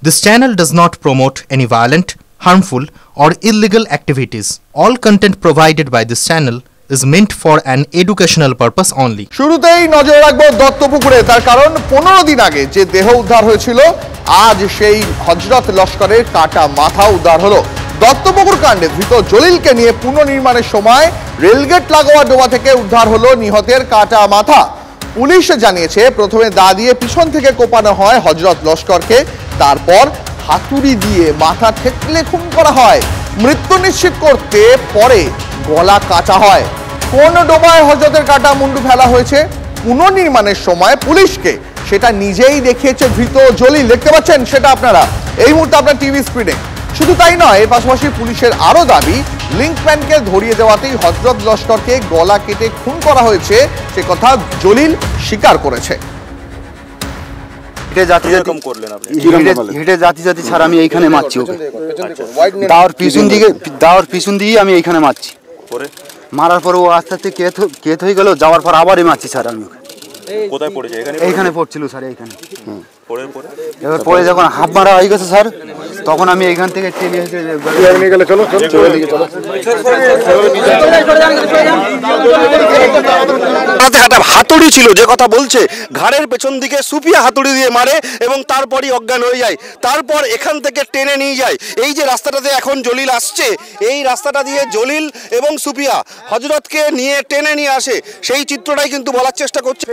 This channel does not promote any violent, harmful, or illegal activities. All content provided by this channel is meant for an educational purpose only. শুরুতেই নজর রাখবো দত্তপুকুরে, তার কারণ 15 দিন আগে যে দেহ উদ্ধার হয়েছিল, আজ সেই হযরত লস্করের কাটা মাথা উদ্ধার হলো। দত্তপুকুর কাণ্ডে ধৃত জলিলকে নিয়ে পুনর্নির্মাণের সময় রেলগেট লাগোয়া ডোবা থেকে উদ্ধার হলো নিহতের কাটা মাথা। পুলিশ জানিয়েছে, প্রথমে দা দিয়ে পিছন থেকে কোপানো হয় হযরত লস্করকে, তারপর হাতুড়ি দিয়ে মাথা ঠেকলে খুন করা হয়। মৃত্যু নিশ্চিত করতে পরে গলা কাটা হয়। কোন ডোবায় হযরতের কাটা মুন্ডু ফেলা হয়েছে পুনর্নির্মাণের সময় পুলিশকে, সেটা নিজেই দেখিয়েছে ধৃত জলিল। দেখতে পাচ্ছেন সেটা আপনারা এই মুহূর্তে আপনার টিভি স্ক্রিনে। শুধু তাই নয়, এর পাশাপাশি পুলিশের আরো দাবি, লিঙ্কম্যানকে ধরিয়ে দেওয়াতেই হযরত লস্করকে গলা কেটে খুন করা হয়েছে, সে কথা জলিল স্বীকার করেছে। জাতি ছাড়া আমি এইখানে মারছি ওকে, দাওয়ার পিছন দিয়ে আমি এইখানে মারছি। মারার পর ও আস্তে আস্তে কেত হয়ে গেল, যাওয়ার পর আবারই মারছি স্যার আমি ওকে। কোথায় পড়েছে? এইখানে পড়ছিল স্যার, এইখানে। এবার পরে যখন হাফ মারা হয়ে গেছে স্যার, তখন আমি এইখান থেকে টেনে এসে হাতুড়ি ছিল যে কথা বলছে, ঘাড়ের পেছন দিকে সুফিয়া হাতুড়ি দিয়ে মারে এবং তারপরই অজ্ঞান হয়ে যায়। তারপর এখান থেকে টেনে নিয়ে যায়। এই যে রাস্তাটাতে এখন জলিল আসছে, এই রাস্তাটা দিয়ে জলিল এবং সুফিয়া হযরতকে নিয়ে টেনে নিয়ে আসে, সেই চিত্রটাই কিন্তু বলার চেষ্টা করছে।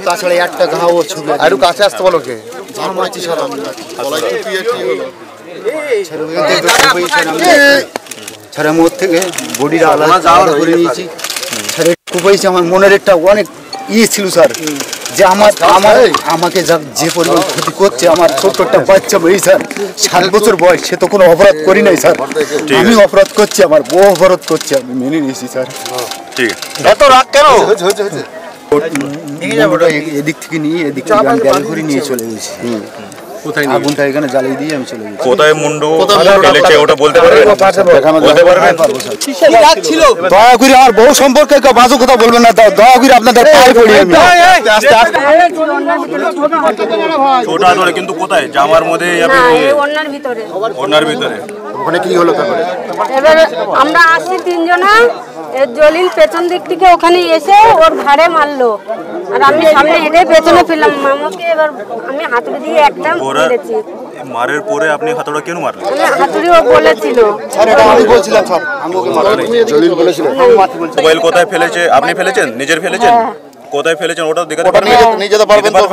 তাছাড়া একটা ঘাও ছবি আরো কাছে আসতে বলো কে মারছি স্যার আমি। ছাড়া মোর থেকে বডিটা আলাদা করে নিয়েছি স্যার। কুপাইছে আমার মনের একটা অনেক ছিল স্যার, যে আমাকে যে পরিমাণ ক্ষতি করছে। আমার ছোট্ট একটা বাচ্চা মেয়ে স্যার, 7 বছর বয়স, সে তো কোনো অপরাধ করি নাই স্যার। আমি অপরাধ করছি, আমার বউ অপরাধ করছে, আমি মেনে নিয়েছি স্যার। ঠিক এত রাগ কেন? এদিক থেকে নিয়ে এদিক থেকে আমি গাড়ি করে নিয়ে চলে গেছি। আগুনটা এখানে জ্বালিয়ে দিয়ে আমি চলে গেছি। কোথায় মুন্ডু ফেলেছে ওটা বলতে পারবেন? দয়া করে আমার বউ সম্পর্কে বাজে কথা বলবেন না, দয়া করে আপনাদের পায়ে পড়ি আমি। ছোটা ধরে কিন্তু কোথায়? জামার মধ্যে ওনার ভিতরে ওখানে কি হলো? তারপরে এবারে আমরা আসছি 3 জনা, জলিল পেছন দিক থেকে ওখানে এসে ওর ঘাড়ে মারলো, আর আমি সামনে হেঁটে পেছনে ফেললাম মামাকে। এবার আমি হাতুড়ি দিয়ে একটা মেরেছি। মারের পরে আপনি হাতুড়া কেন মারলেন? হাতুড়ি ও বলেছিল স্যার, এটা আমি বলছিলাম স্যার, জলিল বলেছিল। মোবাইল কোথায় ফেলেছে? আপনি ফেলেছেন? নিজের ফেলেছেন? কোথায় ফেলেছেন ওটা দেখাতে পারবেন? নিয়ে যেতে পারবেন তো?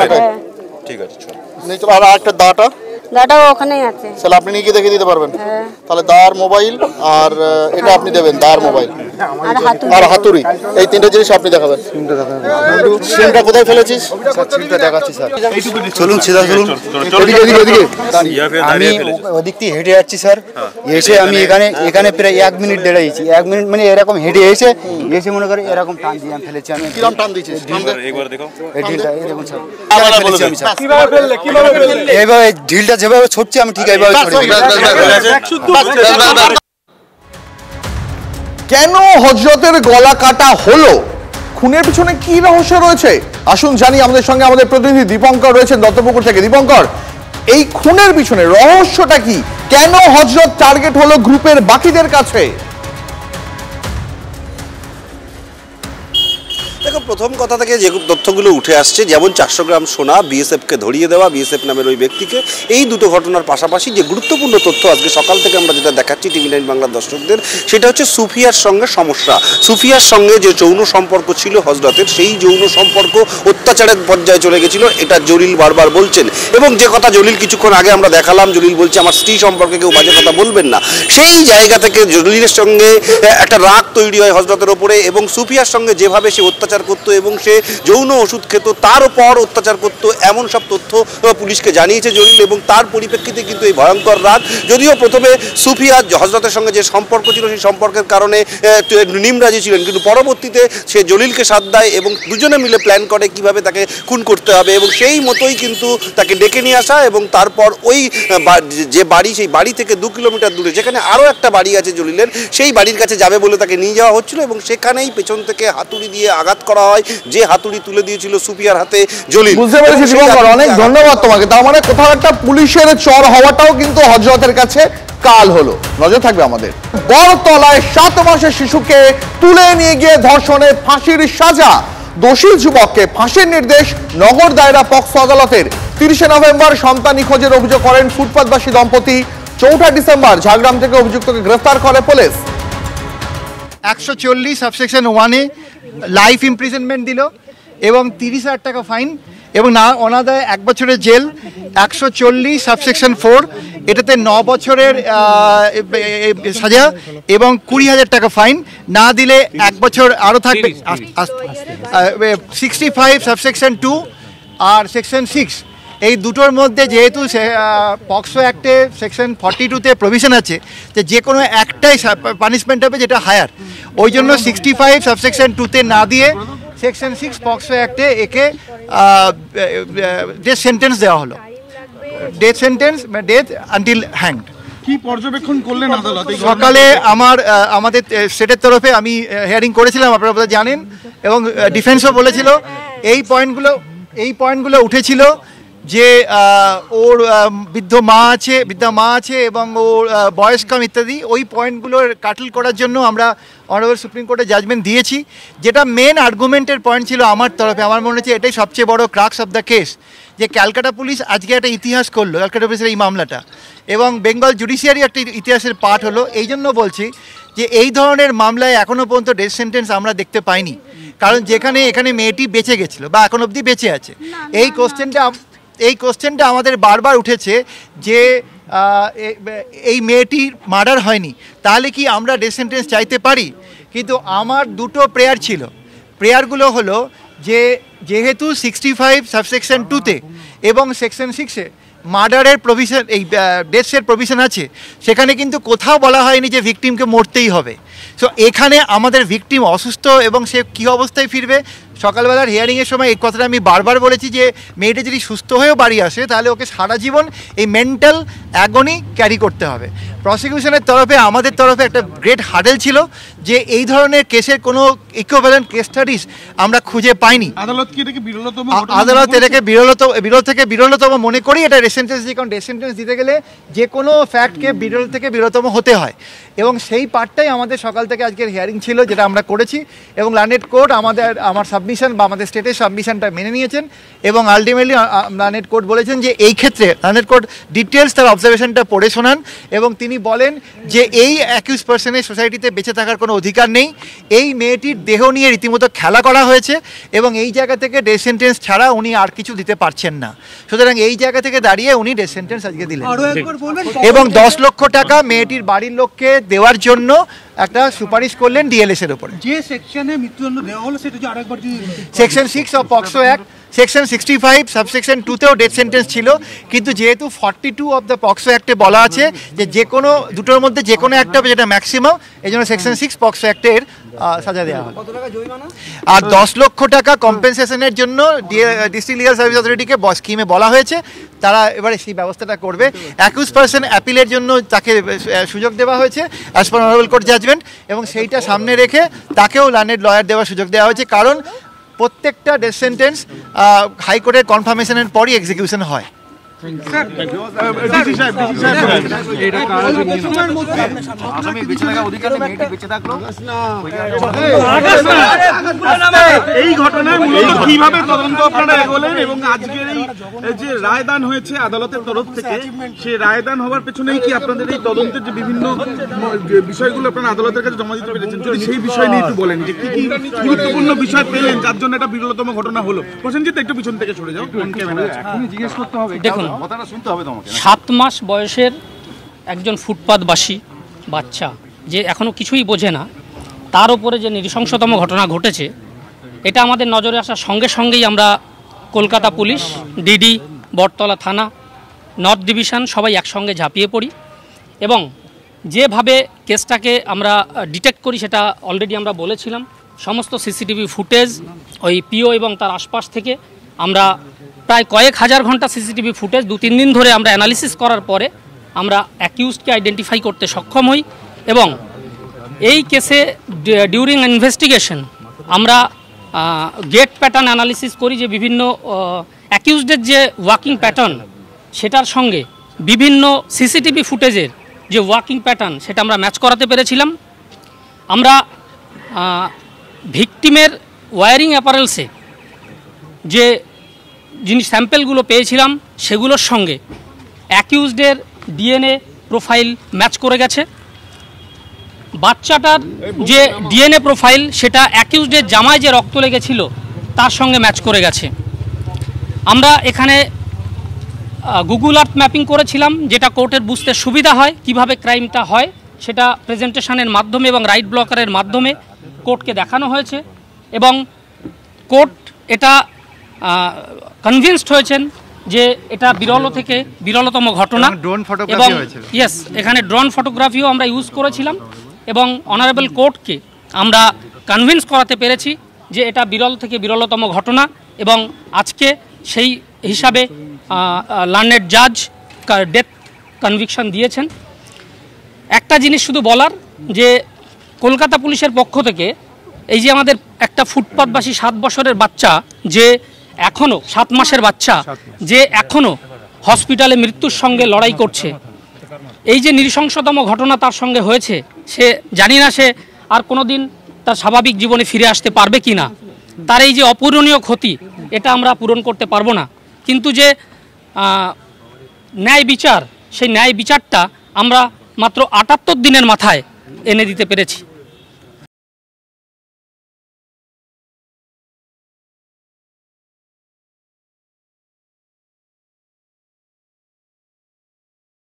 ঠিক আছে, চল। আর একটা দাটা ওখানেই আছে, তাহলে আপনি নিয়ে দেখে দিতে পারবেন। তাহলে দার মোবাইল আর এটা আপনি দেবেন, দার মোবাইল আর হাতুড়ি, এই 3টে জিনিস আপনি দেখাবেন। সিমটা কোথায় ফেলেছিস? সিমটা দেখাচ্ছি স্যার, চলুন সিধা চলুন। আমি ওদিক থেকে হেঁটে যাচ্ছি স্যার, এসে আমি এখানে প্রায় 1 মিনিট দাঁড়িয়েছি। 1 মিনিট মানে এরকম হেঁটে এসে মনে করে এরকম টান দিয়ে আমি ফেলেছি। আমি কিরকম টান দিয়েছিস? একবার দেখো এই ঢিলটা, এই দেখুন স্যার, এইভাবে ঢিলটা যেভাবে ছড়ছে আমি ঠিক এইভাবে ছড়ি। কেন হযরতের গলা কাটা হলো? খুনের পিছনে কি রহস্য রয়েছে? আসুন জানি। আমাদের সঙ্গে আমাদের প্রতিনিধি দীপঙ্কর রয়েছেন দত্তপুকুর থেকে। দীপঙ্কর, এই খুনের পিছনে রহস্যটা কি? কেন হযরত টার্গেট হলো গ্রুপের বাকিদের কাছে? দেখো, প্রথম কথা থেকে যে তথ্যগুলো উঠে আসছে, যেমন 400 গ্রাম সোনা বিএসএফকে ধরিয়ে দেওয়া, বিএসএফ নামের ওই ব্যক্তিকে, এই দুটো ঘটনার পাশাপাশি যে গুরুত্বপূর্ণ তথ্য আজকে সকাল থেকে আমরা যেটা দেখাচ্ছি TV9 বাংলার দর্শকদের, সেটা হচ্ছে সুফিয়ার সঙ্গে সমস্যা। সুফিয়ার সঙ্গে যে যৌন সম্পর্ক ছিল হযরতের, সেই যৌন সম্পর্ক অত্যাচারের পর্যায়ে চলে গেছিল, এটা জলিল বারবার বলছেন। এবং যে কথা জলিল কিছুক্ষণ আগে আমরা দেখালাম, জলিল বলছে আমার স্ত্রী সম্পর্কে কেউ বাজে কথা বলবেন না। সেই জায়গা থেকে জলিলের সঙ্গে একটা রাগ তৈরি হয় হযরতের ওপরে, এবং সুফিয়ার সঙ্গে যেভাবে সে অত্যাচার করতো এবং সে যৌন ওষুধ খেত, তার উপর অত্যাচার করত, এমন সব তথ্য পুলিশকে জানিয়েছে জলিল। এবং তার পরিপ্রেক্ষিতে কিন্তু এই ভয়ঙ্কর রাগ, যদিও প্রথমে সুফিয়া হযরতের সঙ্গে যে সম্পর্ক ছিল সেই সম্পর্কের কারণে নিমরাজি ছিলেন, কিন্তু পরবর্তীতে সে জলিলকে সাথ দেয় এবং দুজনে মিলে প্ল্যান করে কিভাবে তাকে খুন করতে হবে, এবং সেই মতোই কিন্তু তাকে ডেকে নিয়ে আসা। এবং তারপর ওই যে বাড়ি, সেই বাড়ি থেকে 2 কিলোমিটার দূরে যেখানে আরও একটা বাড়ি আছে জলিলের, সেই বাড়ির কাছে যাবে বলে তাকে নিয়ে যাওয়া হচ্ছিল, এবং সেখানেই পেছন থেকে হাতুড়ি দিয়ে আঘাত করা দেওয়া হয়, যে হাতুড়ি তুলে দিয়েছিল সুপিয়ার হাতে জলিল। বুঝতে পেরেছি শুভঙ্কর, অনেক ধন্যবাদ তোমাকে। তার মানে কোথাও একটা পুলিশের চর হওয়াটাও কিন্তু হযরতের কাছে কাল হলো। নজর থাকবে আমাদের। বড়তলায় 7 মাসের শিশুকে তুলে নিয়ে গিয়ে ধর্ষণে ফাঁসির সাজা, দোষী যুবককে ফাঁসির নির্দেশ নগর দায়রা পক্সো আদালতের। 30 নভেম্বর সন্তান নিখোঁজের অভিযোগ করেন ফুটপাতবাসী দম্পতি। 4 ডিসেম্বর ঝাড়গ্রাম থেকে অভিযুক্তকে গ্রেফতার করে পুলিশ। 140 সাবসেকশন 1-এ লাইফ ইমপ্রিজনমেন্ট দিল এবং 30,000 টাকা ফাইন এবং না অনাদায় 1 বছরের জেল। 140 সাবসেকশন 4 এটাতে 9 বছরের সাজা এবং 20,000 টাকা ফাইন, না দিলে 1 বছর আরও থাকবে। 65 সাবসেকশন 2 আর সেকশন 6 এই দুটোর মধ্যে যেহেতু পক্সো অ্যাক্টে সেকশন 42-তে প্রভিশন আছে যে কোনো একটাই পানিশমেন্ট হবে যেটা হায়ার, ওই জন্য 65 সাবসেকশন 2-তে না দিয়ে সেকশন 6 পক্সো অ্যাক্টে একে ডেথ সেন্টেন্স দেওয়া হলো। Death sentence death until hanged. কি পর্যবেক্ষণ করলেন আদালতে? সকালে আমাদের স্টেটের তরফে আমি হিয়ারিং করেছিলাম, আপনারা বোধহয় জানেন, এবং ডিফেন্সও বলেছিল এই পয়েন্টগুলো উঠেছিল যে ওর বৃদ্ধা মা আছে এবং ওর বয়স কম ইত্যাদি। ওই পয়েন্টগুলোর কাটল করার জন্য আমরা অনারেবল সুপ্রিম কোর্টে জাজমেন্ট দিয়েছি। যেটা মেন আর্গুমেন্টের পয়েন্ট ছিল আমার তরফে, আমার মনে হচ্ছে এটাই সবচেয়ে বড় ক্রাক্স অফ দ্য কেস, যে ক্যালকাটা পুলিশ আজকে একটা ইতিহাস করলো, ক্যালকাটা পুলিশের এই মামলাটা, এবং বেঙ্গল জুডিশিয়ারি একটা ইতিহাসের পার্ট হলো। এই জন্য বলছি যে এই ধরনের মামলায় এখনও পর্যন্ত ডেথ সেন্টেন্স আমরা দেখতে পাইনি, কারণ এখানে মেয়েটি বেঁচে গেছিলো বা এখন অবধি বেঁচে আছে। এই কোশ্চেনটা আমাদের বারবার উঠেছে যে এই মেয়েটির মার্ডার হয়নি, তাহলে কি আমরা ডেথ সেন্টেন্স চাইতে পারি? কিন্তু আমার দুটো প্রেয়ার ছিল। প্রেয়ারগুলো হলো যে যেহেতু 65 সাবসেকশন 2-তে এবং সেকশন 6-এ মার্ডারের প্রভিশন, এই ডেথসের প্রভিশন আছে, সেখানে কিন্তু কোথাও বলা হয়নি যে ভিকটিমকে মরতেই হবে। সো এখানে আমাদের ভিকটিম অসুস্থ এবং সে কী অবস্থায় ফিরবে। সকালবেলার হিয়ারিংয়ের সময় এই কথাটা আমি বারবার বলেছি যে মেয়েটা যদি সুস্থ হয়েও বাড়ি আসে তাহলে ওকে সারা জীবন এই মেন্টাল অ্যাগনি ক্যারি করতে হবে। প্রসিকিউশনের তরফে আমাদের তরফে একটা গ্রেট হার্ডেল ছিল যে এই ধরনের কেসের কোনো ইকুইভ্যালেন্ট কেস স্টাডিজ আমরা খুঁজে পাইনি। আদালত এটাকে বিরল থেকে বিরলতম মনে করি এটা ডেথ সেন্টেন্স দিয়ে, কারণ ডেথ সেন্টেন্স দিতে গেলে যে কোনো ফ্যাক্টকে বিরল থেকে বিরলতম হতে হয়, এবং সেই পার্টটাই আমাদের সকাল থেকে আজকের হিয়ারিং ছিল, যেটা আমরা করেছি। এবং লার্নেড কোর্ট আমার সাবমিশন বা আমাদের স্টেটের সাবমিশনটা মেনে নিয়েছেন এবং আলটিমেটলি লার্নেড কোর্ট বলেছেন যে এই ক্ষেত্রে লার্নেড কোর্ট ডিটেলস তার অবজারভেশনটা পড়ে শোনান এবং তিনি বলেন যে এই অ্যাকিউজ পার্সনের সোসাইটিতে বেঁচে থাকার কোনো অধিকার নেই। এই মেয়েটির দেহ নিয়ে রীতিমতো খেলা করা হয়েছে এবং এই জায়গা থেকে ডেথ সেন্টেন্স ছাড়া উনি আর কিছু দিতে পারছেন না। সুতরাং এই জায়গা থেকে দাঁড়িয়ে উনি ডেথ সেন্টেন্স আজকে দিলেন এবং 10 লক্ষ টাকা মেয়েটির বাড়ির লোককে দেওয়ার জন্য একটা সুপারিশ করলেন ডিএলএস এর উপরে। যে সেকশনে মৃত্যুদণ্ড দেওয়া হলো সেটা যে আরেকবার section 6 of POCSO act, section 65 subsection 2-তেও ডেথ সেন্টেন্স ছিল, কিন্তু যেহেতু 42 অফ দ্য পক্সো অ্যাক্টে বলা আছে যে কোনো দুটোর মধ্যে যে কোনো একটা হবে যেটা ম্যাক্সিমাম, এই জন্য সেকশন 6 পক্সো অ্যাক্টের সাজা দেওয়া হয়। আর 10 লক্ষ টাকা কম্পেনসেশনের জন্য ডিস্ট্রিক্ট লিগাল সার্ভিস অথরিটিকে স্কিমে বলা হয়েছে, তারা এবারে সেই ব্যবস্থাটা করবে। অ্যাকিউজ পার্সন অ্যাপিলের জন্য তাকে সুযোগ দেওয়া হয়েছে as per honourable court judgement, এবং সেইটা সামনে রেখে তাকেও লার্নেড লয়ার দেওয়ার সুযোগ দেওয়া হয়েছে, কারণ প্রত্যেকটা ডেথ সেন্টেন্স হাইকোর্টের কনফার্মেশনের পরই এক্সিকিউশন হয়। এই ঘটনায় মূলত কিভাবে তদন্ত আপনারা এগোলেন এবং আজকের এই যে রায়দান হয়েছে আদালতের তরফ থেকে, সেই রায়দান হওয়ার পেছনেই কি আপনাদের এই তদন্তের যে বিভিন্ন বিষয়গুলো আপনারা আদালতের কাছে জমা দিতে পেরেছেন, যদি সেই বিষয় নিয়ে একটু বলেন যে কি কি গুরুত্বপূর্ণ বিষয় পেলেন যার জন্য এটা বিরলতম ঘটনা হলো। প্রসেনজিৎ একটু পিছন থেকে সরে যাও, জিজ্ঞেস করতে হবে। দেখুন, 7 মাস বয়সের একজন ফুটপাতবাসী বাচ্চা যে এখনও কিছুই বোঝে না, তার উপরে যে নৃশংসতম ঘটনা ঘটেছে, এটা আমাদের নজরে আসার সঙ্গে সঙ্গেই আমরা কলকাতা পুলিশ, ডিডি, বটতলা থানা, নর্থ ডিভিশন সবাই একসঙ্গে ঝাঁপিয়ে পড়ি এবং যেভাবে কেসটাকে আমরা ডিটেক্ট করি সেটা অলরেডি আমরা বলেছিলাম। সমস্ত সিসিটিভি ফুটেজ, ওই পিও এবং তার আশপাশ থেকে আমরা প্রায় কয়েক হাজার ঘন্টা সিসিটিভি ফুটেজ 2-3 দিন ধরে আমরা অ্যানালিসিস করার পরে আমরা অ্যাকিউজডকে আইডেন্টিফাই করতে সক্ষম হই এবং এই কেসে ডিউরিং ইনভেস্টিগেশন আমরা গেট প্যাটার্ন অ্যানালিসিস করি, যে বিভিন্ন অ্যাকিউজডের যে ওয়াকিং প্যাটার্ন সেটার সঙ্গে বিভিন্ন সিসিটিভি ফুটেজের যে ওয়াকিং প্যাটার্ন সেটা আমরা ম্যাচ করাতে পেরেছিলাম। আমরা ভিকটিমের ওয়্যারিং অ্যাপারেলসে যে জিনিস স্যাম্পেলগুলো পেয়েছিলাম সেগুলোর সঙ্গে অ্যাকিউজডের ডিএনএ প্রোফাইল ম্যাচ করে গেছে। বাচ্চাটার যে ডিএনএ প্রোফাইল সেটা অ্যাকিউজডের জামায় যে রক্ত লেগেছিল তার সঙ্গে ম্যাচ করে গেছে। আমরা এখানে গুগল আর্থ ম্যাপিং করেছিলাম, যেটা কোর্টের বুঝতে সুবিধা হয় কিভাবে ক্রাইমটা হয়, সেটা প্রেজেন্টেশনের মাধ্যমে এবং রাইট ব্লকারের মাধ্যমে কোর্টকে দেখানো হয়েছে এবং কোর্ট এটা কনভিন্সড হয়েছেন যে এটা বিরল থেকে বিরলতম ঘটনা। এবং ইয়েস, এখানে ড্রোন ফটোগ্রাফিও আমরা ইউজ করেছিলাম এবং অনারেবল কোর্টকে আমরা কনভিন্স করাতে পেরেছি যে এটা বিরল থেকে বিরলতম ঘটনা এবং আজকে সেই হিসাবে লার্নেড জাজ ডেথ কনভিকশন দিয়েছেন। একটা জিনিস শুধু বলার, যে কলকাতা পুলিশের পক্ষ থেকে এই যে আমাদের একটা ফুটপাতবাসী 7 বছরের বাচ্চা, যে এখনও 7 মাসের বাচ্চা, যে এখনও হসপিটালে মৃত্যুর সঙ্গে লড়াই করছে, এই যে নৃশংসতম ঘটনা তার সঙ্গে হয়েছে, সে জানি না সে আর কোনো দিন তার স্বাভাবিক জীবনে ফিরে আসতে পারবে কি না। তার এই যে অপূরণীয় ক্ষতি, এটা আমরা পূরণ করতে পারবো না, কিন্তু যে ন্যায় বিচার, সেই ন্যায় বিচারটা আমরা মাত্র 78 দিনের মাথায় এনে দিতে পেরেছি।